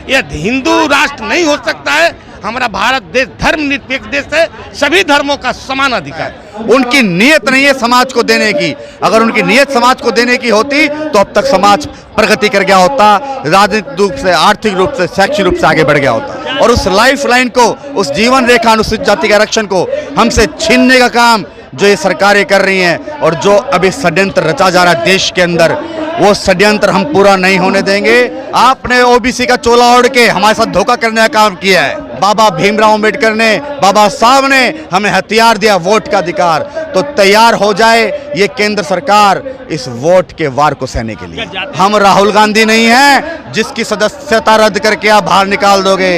यह हिंदू राष्ट्र नहीं हो सकता है। हमारा भारत देश धर्मनिरपेक्ष देश है, सभी धर्मों का समान अधिकार। उनकी नीयत नहीं है समाज को देने की। अगर उनकी नीयत समाज को देने की होती तो अब तक समाज प्रगति कर गया होता, राजनीतिक रूप से, आर्थिक रूप से, शैक्षिक रूप से आगे बढ़ गया होता। और उस लाइफ लाइन को, उस जीवन रेखा अनुसूचित जाति के आरक्षण को हमसे छीनने का काम जो ये सरकारें कर रही हैं और जो अभी षड्यंत्र रचा जा रहा है देश के अंदर, वो षड्यंत्र हम पूरा नहीं होने देंगे। आपने ओबीसी का चोला ओढ़ के हमारे साथ धोखा करने का काम किया है। बाबा भीमराव अम्बेडकर ने, बाबा साहब ने हमें हथियार दिया वोट का अधिकार। तो तैयार हो जाए ये केंद्र सरकार इस वोट के वार को सहने के लिए। हम राहुल गांधी नहीं हैं जिसकी सदस्यता रद्द करके आप बाहर निकाल दोगे।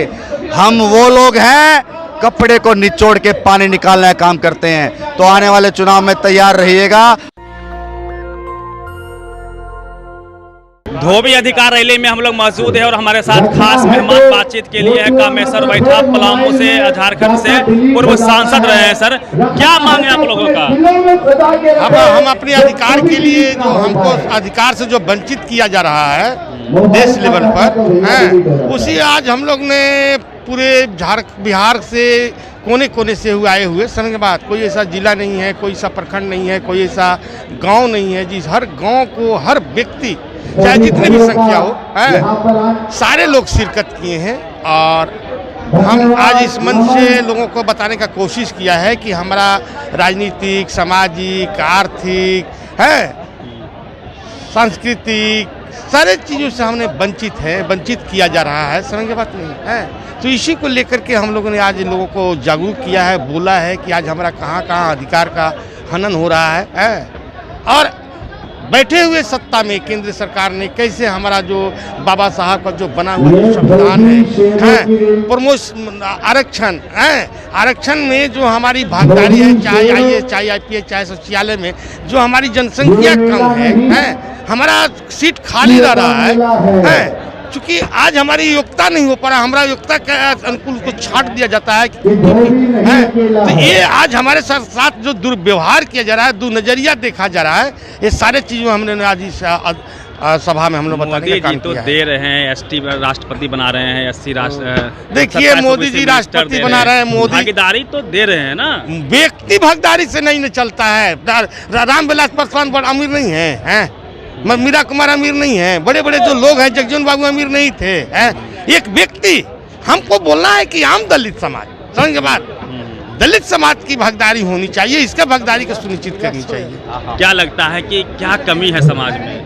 हम वो लोग हैं कपड़े को निचोड़ के पानी निकालने का काम करते हैं। तो आने वाले चुनाव में तैयार रहिएगा। धोबी अधिकार रैली में हम लोग मौजूद है और हमारे साथ खास मेहमान बातचीत के लिए है कामेश्वर बैठा, पलामू से, झारखंड से पूर्व सांसद रहे हैं। सर, क्या मांग है आप लोगों का? हम अपने अधिकार के लिए, जो हमको अधिकार से जो वंचित किया जा रहा है देश लेवल पर है, उसी आज हम लोग ने पूरे बिहार से कोने कोने से आए हुए समय के बाद, कोई ऐसा जिला नहीं है, कोई ऐसा प्रखंड नहीं है, कोई ऐसा गांव नहीं है जिस हर गांव को हर व्यक्ति, चाहे जितने भी संख्या हो है, सारे लोग शिरकत किए हैं। और हम आज इस मंच से लोगों को बताने का कोशिश किया है कि हमारा राजनीतिक, सामाजिक, आर्थिक है, सांस्कृतिक सारे चीज़ों से हमने वंचित किया जा रहा है। समझ के बात नहीं है। तो इसी को लेकर के हम लोगों ने आज लोगों को जागरूक किया है, बोला है कि आज हमारा कहाँ कहाँ अधिकार का हनन हो रहा है और बैठे हुए सत्ता में केंद्र सरकार ने कैसे हमारा जो बाबा साहब का जो बना हुआ जो संविधान है, प्रमोशन आरक्षण में जो हमारी भागीदारी है, चाहे आईएएस, चाहे आईपीएस, चाहे सचिवालय में जो हमारी जनसंख्या कम है, हमारा सीट खाली रह रहा है। चूंकि आज हमारी योग्यता नहीं हो पा रहा, हमारा योग्यता के अनुकूल को छाट दिया जाता है, तो ये आज हमारे साथ जो दुर्व्यवहार किया जा रहा है, दुर्नजरिया देखा जा रहा है, ये सारे चीज़ों हमने आज इस सभा में हम लोग बताने का काम तो किया दे रहे हैं, एसटी राष्ट्रपति बना रहे हैं, एससी देखिए मोदी जी राष्ट्रपति बना रहे हैं, मोदी भागीदारी तो दे रहे हैं ना। व्यक्ति भागीदारी से नहीं चलता है। रामविलास पासवान बड़ा अमीर नहीं है, मीरा कुमार अमीर नहीं है, बड़े बड़े जो लोग हैं, जगजीवन बाबू अमीर नहीं थे। एक व्यक्ति, हमको बोलना है कि आम दलित समाज, समझ के बात, दलित समाज की भागीदारी होनी चाहिए, इसका भागीदारी को सुनिश्चित करनी चाहिए। क्या लगता है कि क्या कमी है समाज में?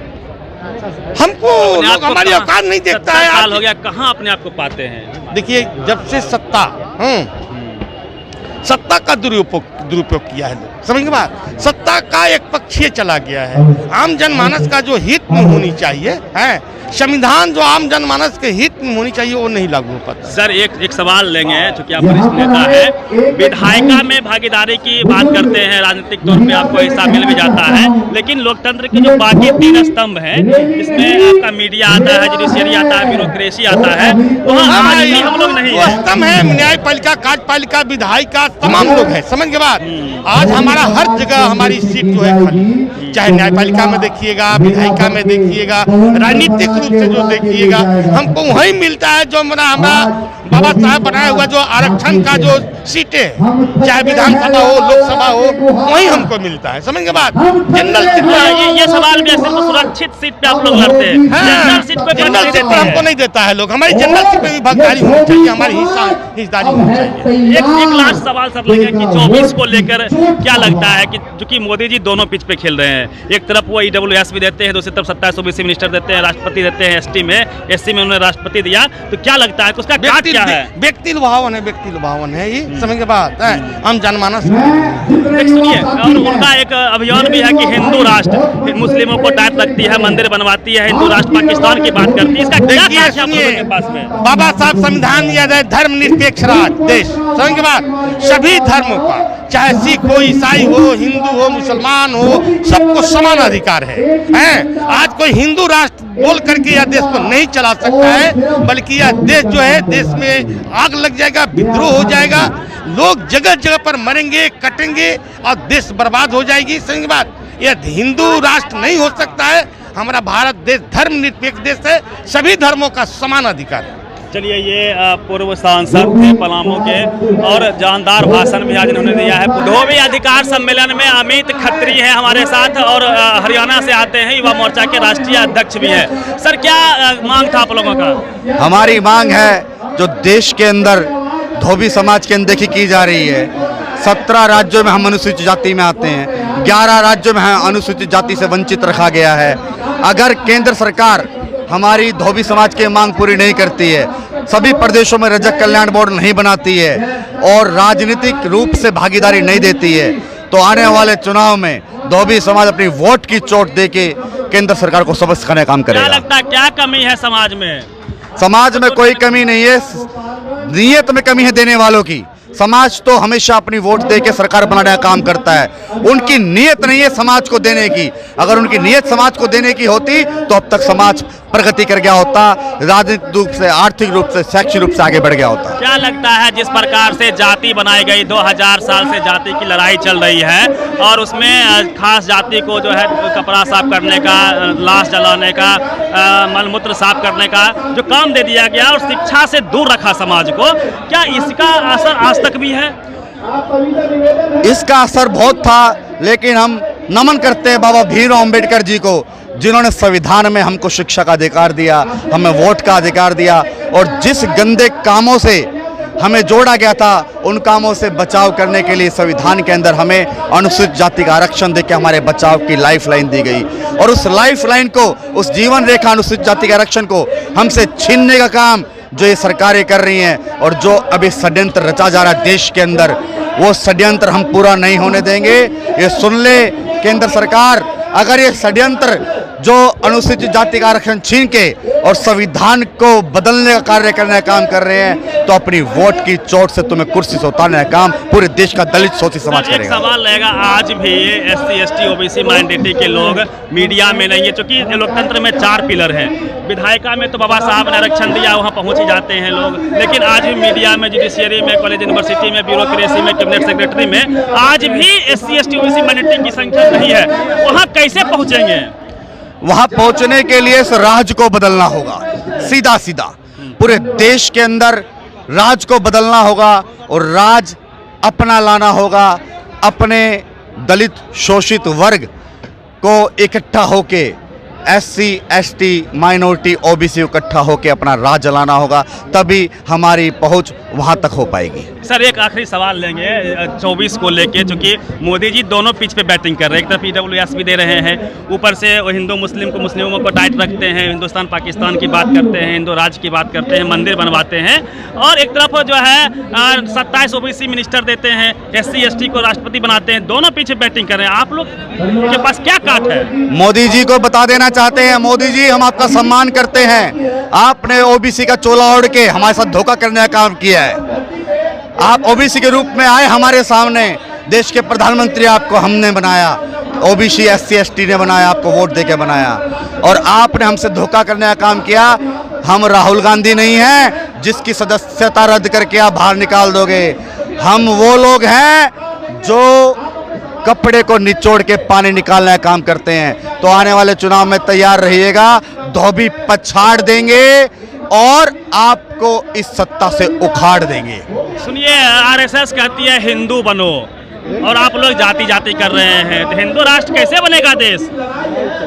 हमको लोग हमारी औकात नहीं देखता है। साल हो गया, कहाँ अपने आप को पाते हैं? देखिए, जब से सत्ता का दुरुपयोग किया है, समझ के बात, सत्ता का एक पक्षीय चला गया है। आम जनमानस का जो हित में होनी चाहिए है, संविधान जो आम जनमानस के हित में होनी चाहिए, वो नहीं लागू हो पाता। सर, एक सवाल लेंगे, चूंकि आप वरिष्ठ नेता है, विधायिका में भागीदारी की बात करते हैं, राजनीतिक तौर पे आपको हिस्सा मिल भी जाता है, लेकिन लोकतंत्र के जो बाकी 3 स्तंभ हैं, जिसमें आपका मीडिया आता है, जुडिशियरी आता है, ब्यूरोक्रेसी आता है, वहाँ आज भी हम लोग नहीं है। स्तंभ है न्यायपालिका, कार्यपालिका, विधायिका, तमाम लोग हैं। समझ के बाद, आज हमारा हर जगह हमारी सीट जो है खाली, चाहे न्यायपालिका में देखिएगा, विधायिका में देखिएगा, राजनीतिक रूप से जो देखिएगा, हमको वही मिलता है जो हमारा बाबा साहब बनाया हुआ जो आरक्षण का जो सीटें, चाहे विधानसभा हो, लोकसभा हो, वही हमको मिलता है। समझ के बाद, जनरल सीट ये सवाल भी ऐसे सुरक्षित सीट पे आप लोग लड़ते हैं, जनरल सीट पे हमको नहीं देता है लोग। हमारी जनरल सीट पे भी भागीदारी होनी चाहिए, हमारी हिस्सेदारी होनी चाहिए। एक लास्ट सवाल सब लेंगे कि 24 को लेकर क्या लगता है कि चूंकि मोदी जी दोनों पिच पे खेल रहे हैं, एक तरफ वो EWS भी देते हैं, दूसरी तरफ 27 ओबीसी मिनिस्टर देते हैं, राष्ट्रपति देते हैं, ST में, SC में उन्होंने राष्ट्रपति दिया, तो क्या लगता है कि उसका काट क्या है? व्यक्ति लुभावन है ये, समझ के बात है, हम जनमानस। सुनिए, और उनका एक अभियान भी है कि हिंदू राष्ट्र, मुस्लिमों को डांट लगती है, मंदिर बनवाती है, हिंदू राष्ट्र पाकिस्तान की बात करती है, इसका क्या सुनिए, बाबा साहब संविधान दिया जाए धर्मनिरपेक्ष राज्य देश, समझ के बाद, सभी धर्मों का, चाहे सिख हो, ईसाई हो, हिंदू हो, मुसलमान हो, सबको समान अधिकार है। आज कोई हिंदू राष्ट्र बोल करके यह देश को नहीं चला सकता है, बल्कि यह देश जो है, देश में आग लग जाएगा, विद्रोह हो जाएगा, लोग जगह जगह पर मरेंगे, कटेंगे और देश बर्बाद हो जाएगी। सही बात, यह हिंदू राष्ट्र नहीं हो सकता है। हमारा भारत देश धर्मनिरपेक्ष देश है, सभी धर्मों का समान अधिकार है। चलिए, ये पूर्व सांसद थे पलामू के और जानदार भाषण भी आज इन्होंने दिया है। धोबी अधिकार सम्मेलन में अमित खत्री है हमारे साथ और हरियाणा से आते हैं, युवा मोर्चा के राष्ट्रीय अध्यक्ष भी है। सर, क्या मांग था आप लोगों का? हमारी मांग है, जो देश के अंदर धोबी समाज की अनदेखी की जा रही है, 17 राज्यों में हम अनुसूचित जाति में आते हैं, 11 राज्यों में अनुसूचित जाति से वंचित रखा गया है। अगर केंद्र सरकार हमारी धोबी समाज की मांग पूरी नहीं करती है, सभी प्रदेशों में रजक कल्याण बोर्ड नहीं बनाती है और राजनीतिक रूप से भागीदारी नहीं देती है, तो आने वाले चुनाव में धोबी समाज अपनी वोट की चोट देके केंद्र सरकार को सबक सिखाने का काम करेगा। क्या लगता है, क्या कमी है समाज में? समाज में कोई कमी नहीं है, नीयत में कमी है देने वालों की। समाज तो हमेशा अपनी वोट दे के सरकार बनाने का काम करता है, उनकी नीयत नहीं है समाज को देने की। अगर उनकी नीयत समाज को देने की होती तो अब तक समाज प्रगति कर गया होता, राजनीतिक रूप से, आर्थिक रूप से, शैक्षिक रूप से आगे बढ़ गया होता। क्या लगता है, जिस प्रकार से जाति बनाई गई, 2000 साल से जाति की लड़ाई चल रही है और उसमें खास जाति को जो है कपड़ा साफ करने का, लाश जलाने का, मलमूत्र साफ करने का जो काम दे दिया गया और शिक्षा से दूर रखा समाज को, क्या इसका असर आज तक भी है? इसका असर बहुत था, लेकिन हम नमन करते हैं बाबा भीमराव अंबेडकर जी को, जिन्होंने संविधान में हमको शिक्षा का अधिकार दिया, हमें वोट का अधिकार दिया और जिस गंदे कामों से हमें जोड़ा गया था उन कामों से बचाव करने के लिए संविधान के अंदर हमें अनुसूचित जाति का आरक्षण देकर हमारे बचाव की लाइफ लाइन दी गई और उस लाइफ लाइन को, उस जीवन रेखा अनुसूचित जाति के आरक्षण को हमसे छीनने का काम जो ये सरकारें कर रही हैं और जो अभी षड्यंत्र रचा जा रहा है देश के अंदर, वो षड्यंत्र हम पूरा नहीं होने देंगे। ये सुन ले केंद्र सरकार, अगर ये षड्यंत्र जो अनुसूचित जाति का आरक्षण छीन के और संविधान को बदलने का कार्य करने का काम कर रहे हैं, तो अपनी वोट की चोट से तुम्हें कुर्सी से उतारने का काम पूरे देश का दलित शोषित समाज करेगा। एक सवाल रहेगा, आज भी SC ST OBC माइनॉरिटी के लोग मीडिया में नहीं है, क्योंकि लोकतंत्र में 4 पिलर हैं। विधायिका में तो बाबा साहब ने आरक्षण दिया, वहाँ पहुँच ही जाते हैं लोग, लेकिन आज भी मीडिया में, जुडिशियरी में, कॉलेज यूनिवर्सिटी में, ब्यूरोक्रेसी में, कैबिनेट सेक्रेटरी में आज भी SC ST OBC माइनॉरिटी की संख्या नहीं है। वहाँ कैसे पहुँचेंगे? वहां पहुंचने के लिए इस राज को बदलना होगा, सीधा सीधा पूरे देश के अंदर राज को बदलना होगा और राज अपना लाना होगा। अपने दलित शोषित वर्ग को इकट्ठा होके, SC ST माइनॉरिटी OBC इकट्ठा होके अपना राज चलाना होगा, तभी हमारी पहुंच वहां तक हो पाएगी। सर, एक आखिरी सवाल लेंगे 24 को लेके, चूंकि मोदी जी दोनों पिच पे बैटिंग कर रहे हैं। एक तरफ EWS भी दे रहे हैं, ऊपर से वो हिंदू मुस्लिम को, मुस्लिमों को टाइट रखते हैं, हिंदुस्तान पाकिस्तान की बात करते हैं, हिंदू राज की बात करते हैं, मंदिर बनवाते हैं, और एक तरफ जो है 27 OBC मिनिस्टर देते हैं, SC ST को राष्ट्रपति बनाते हैं। दोनों पीछे बैटिंग कर रहे हैं, आप लोग के पास क्या काट है? मोदी जी को बता देना चाहते हैं, मोदी जी हम आपका सम्मान करते हैं, आपने OBC का चोला ओढ़ के हमारे साथ धोखा करने का काम किया है। आप OBC के रूप में आए हमारे सामने, देश के प्रधानमंत्री आपको हमने बनाया, OBC SC ST ने बनाया, आपको वोट देके बनाया, और आपने हमसे धोखा करने का काम किया। हम राहुल गांधी नहीं हैं जिसकी सदस्यता रद्द करके आप बाहर निकाल दोगे। हम वो लोग हैं जो कपड़े को निचोड़ के पानी निकालने का काम करते हैं। तो आने वाले चुनाव में तैयार रहिएगा, धोबी पछाड़ देंगे और आपको इस सत्ता से उखाड़ देंगे। सुनिए, RSS कहती है हिंदू बनो और आप लोग जाति जाति कर रहे हैं, तो हिंदू राष्ट्र कैसे बनेगा देश?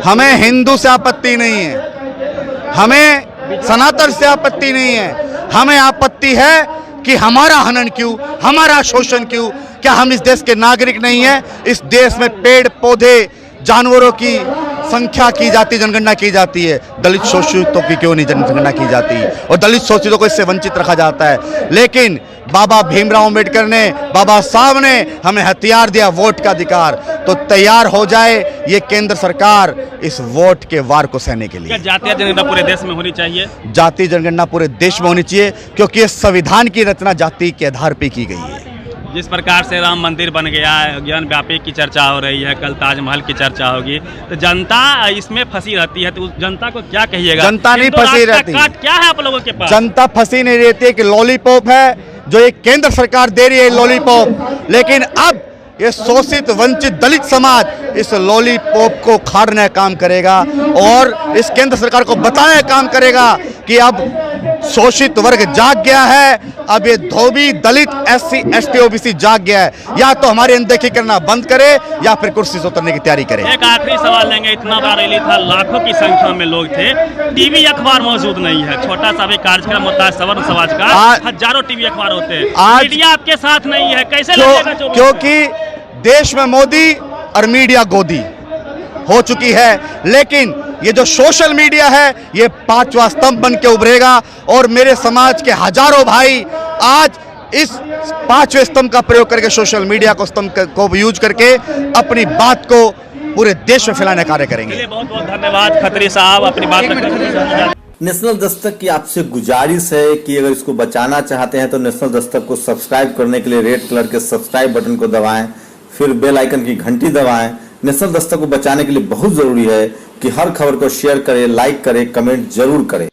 हमें हिंदू से आपत्ति नहीं है, हमें सनातन से आपत्ति नहीं है, हमें आपत्ति है कि हमारा हनन क्यों, हमारा शोषण क्यों? क्या हम इस देश के नागरिक नहीं हैं? इस देश में पेड़ पौधे जानवरों की संख्या की जाती, जनगणना की जाती है, दलित शोषितों की क्यों नहीं जनगणना की जाती? और दलित शोषितों को इससे वंचित रखा जाता है। लेकिन बाबा भीमराव अंबेडकर ने, बाबा साहब ने हमें हथियार दिया, वोट का अधिकार। तो तैयार हो जाए ये केंद्र सरकार इस वोट के वार को सहने के लिए। क्या जातीय जनगणना पूरे देश में होनी चाहिए? जातीय जनगणना पूरे देश में होनी चाहिए, क्योंकि ये संविधान की रचना जाति के आधार पर की गई है। जिस प्रकार से राम मंदिर बन गया है, ज्ञान व्यापी की चर्चा हो रही है, कल ताजमहल की चर्चा होगी, तो जनता इसमें फंसी रहती है, तो उस जनता को क्या कहिएगा? जनता नहीं फंसी रहती। क्या है आप लोगों के पास? जनता फंसी नहीं रहती है कि लॉलीपॉप है जो एक केंद्र सरकार दे रही है लॉलीपॉप, लेकिन अब ये शोषित वंचित दलित समाज इस लॉलीपॉप को खाड़ने काम करेगा और इस केंद्र सरकार को बताने काम करेगा कि अब शोषित वर्ग जाग गया है, अब ये धोबी दलित SC ST OBC जाग गया है। या तो हमारी अनदेखी करना बंद करे या फिर कुर्सी से उतरने की तैयारी करे। एक आखिरी सवाल लेंगे, इतना बड़ा रैली था, लाखों की संख्या में लोग थे, टीवी अखबार मौजूद नहीं है, छोटा सा भी कार्यक्रम होता है सवर्ण समाज का, हजारों टीवी अखबार होते हैं, मीडिया आपके साथ नहीं है, कैसे लगेगा? क्योंकि देश में मोदी और मीडिया गोदी हो चुकी है, लेकिन ये जो सोशल मीडिया है ये पांचवा स्तंभ बन के उभरेगा और मेरे समाज के हजारों भाई आज इस पांचवें स्तंभ का प्रयोग करके सोशल मीडिया को स्तंभ को यूज करके अपनी बात को पूरे देश में फैलाने का कार्य करेंगे। बहुत बहुत धन्यवाद खत्री साहब, अपनी बात रखने। नेशनल दस्तक की आपसे गुजारिश है कि अगर इसको बचाना चाहते हैं तो नेशनल दस्तक को सब्सक्राइब करने के लिए रेड कलर के सब्सक्राइब बटन को दबाएं, फिर बेल आइकन की घंटी दबाएं। नेशनल दस्तक को बचाने के लिए बहुत जरूरी है कि हर खबर को शेयर करें, लाइक करें, कमेंट जरूर करें।